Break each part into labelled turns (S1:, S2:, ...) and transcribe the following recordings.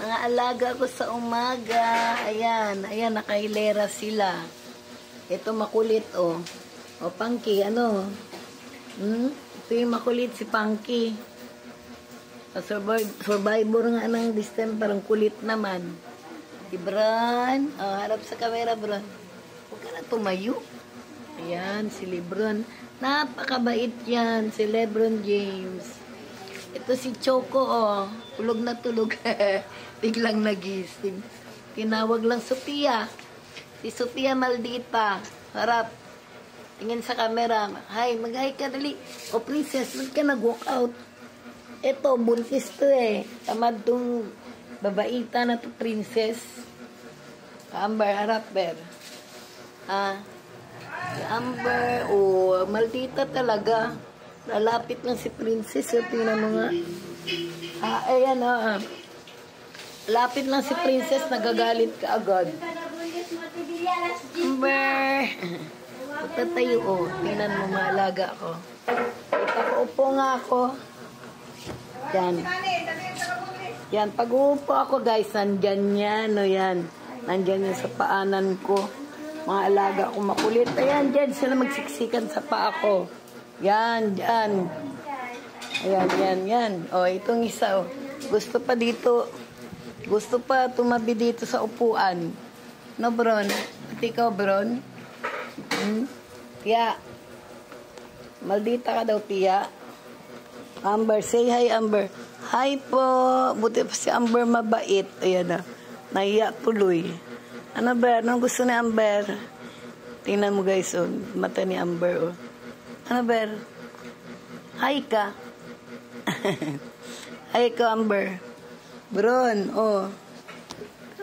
S1: Mga alaga ko sa umaga. Ayan, ayan, nakailera sila. Ito makulit, oh. O, Punky, ano? Ito yung makulit si Punky. Survivor nga ng December, ang kulit naman. Si Bron. Oh, harap sa camera, Bron. Huwag ka na tumayo. Ayan, si Lebron. Napakabait yan, si Lebron James. Ito si Choco, oh. Tulog na tulog. Biglang nagising. Tinawag lang Sophia. Si Sophia Maldita. Harap. Tingin sa camera. Hi, mag-hi ka dali. O, princess, ba't ka nag-walk out? Ito, buntis to eh. Tamad tong babaita na to, princess. Amber, harap, Ber. Si Amber, oh, maldita talaga. Lalapit lang si princess. Tingnan mo nga. Ayan, lapit lang si princess, nagagalit ka agad. Amber. Punta tayo, oh. Tingnan mo, maalaga ko. Ipag-upo nga ako. Yan. Yan, pag-uupo ako, guys, nandyan yan, o yan. Nandyan yan sa paanan ko. Mga alaga ko makulit. Ayan, dyan sila magsiksikan sa paa ko. Yan, dyan. Ayan, yan, yan. O, itong isa, o. Gusto pa dito. Gusto pa tumabi dito sa upuan. No, Bron? At ikaw, Bron? Tia. Maldita ka daw, Tia. Amber, say hi, Amber. Hi po. Buti pa si Amber mabait. Ayan na. Nahiya tuloy. Ano ba? Anong gusto ni Amber? Tingnan mo guys, oh. Mata ni Amber, oh. Ano ba? Hi ka. Hi ka, Amber. Bron, oh.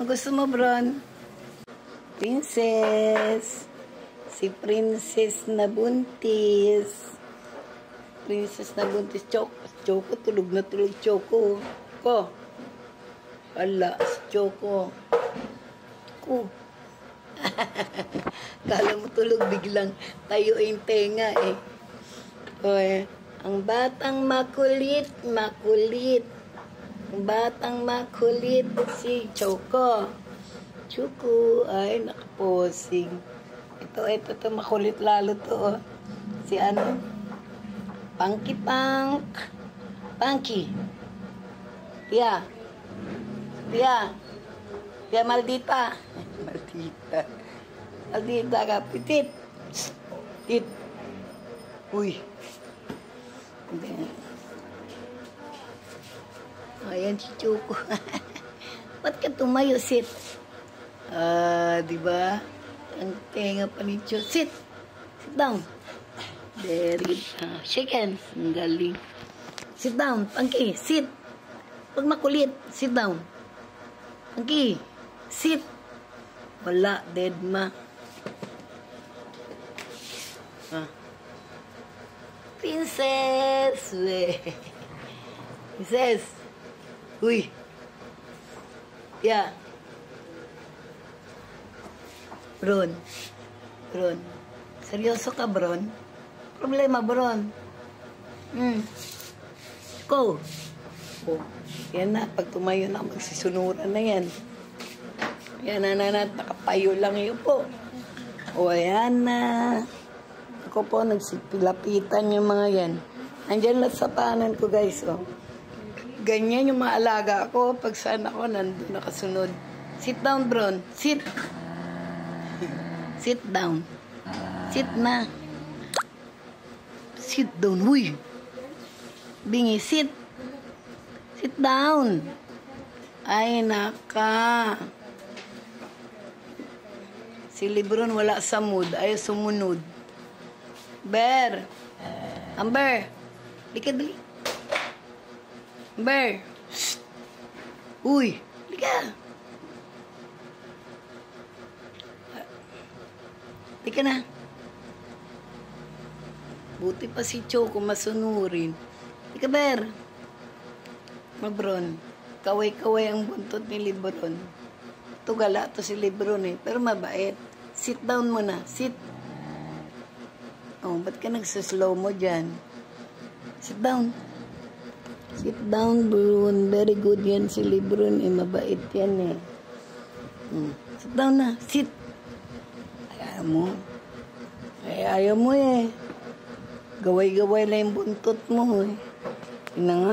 S1: Ang gusto mo, Bron? Princess. Si Princess na buntis. Princess na buntis. Choco, tulog na tulog, Choco. Ko. Wala, si Choco. Ko. Kala mo tulog, biglang tayo yung tenga, eh. Oy, ang batang makulit, makulit. Ang batang makulit, si Choco. Choco, ay, nakaposing. Ito, makulit lalo to, oh. Si ano? Punky Punk. Punky. Tia. Tia. Tia maldita. Maldita. Maldita ka. Pitit. Pitit. Uy. Ayan si Choco. Ba't ka tumayo? Sit. Diba? Ang tenga pa ni Choco. Sit. Sit down. Very shake hands. Ang galing. Sit down. Punky. Sit. Pag makulit. Sit down. Punky. Sit. Wala. Dead ma. Princess. Princess. Uy. Yeah. Bron. Bron. Seryoso ka, Bron? Problema, Bron. Go. Oh. Yan na. Pag tumayo na, magsisunuran na yan. Yan na, nakapayo lang yun po. O, ayan na. Ako po, nagsipilapitan yung mga yan. Andyan lang sa paanan ko, guys, oh. Ganyan yung mga alaga ko. Pag saan ako, nandun nakasunod. Sit down, Bron. Sit. Sit down. Sit na. Sit down. Uy. Bingi, sit. Sit down. Ay, naka. Si Lebron wala sa mood. Ayaw sumunod. Ber. Amber. Lika, dali. Amber. Uy. Lika. Lika na. Buti pa si Choco masunurin. Lika, Ber. Mabron. Kaway-kaway ang buntot ni Lebron. Tugala to si Lebron, eh. Pero mabait. Sit down muna. Sit. Oh, ba't ka nagsaslow mo dyan? Sit down. Sit down, Brun. Very good yan si Lebron. Mabait yan eh. Sit down na. Sit. Ayaw mo. Ayaw mo eh. Gaway-gaway lang yung buntot mo eh. Ina nga.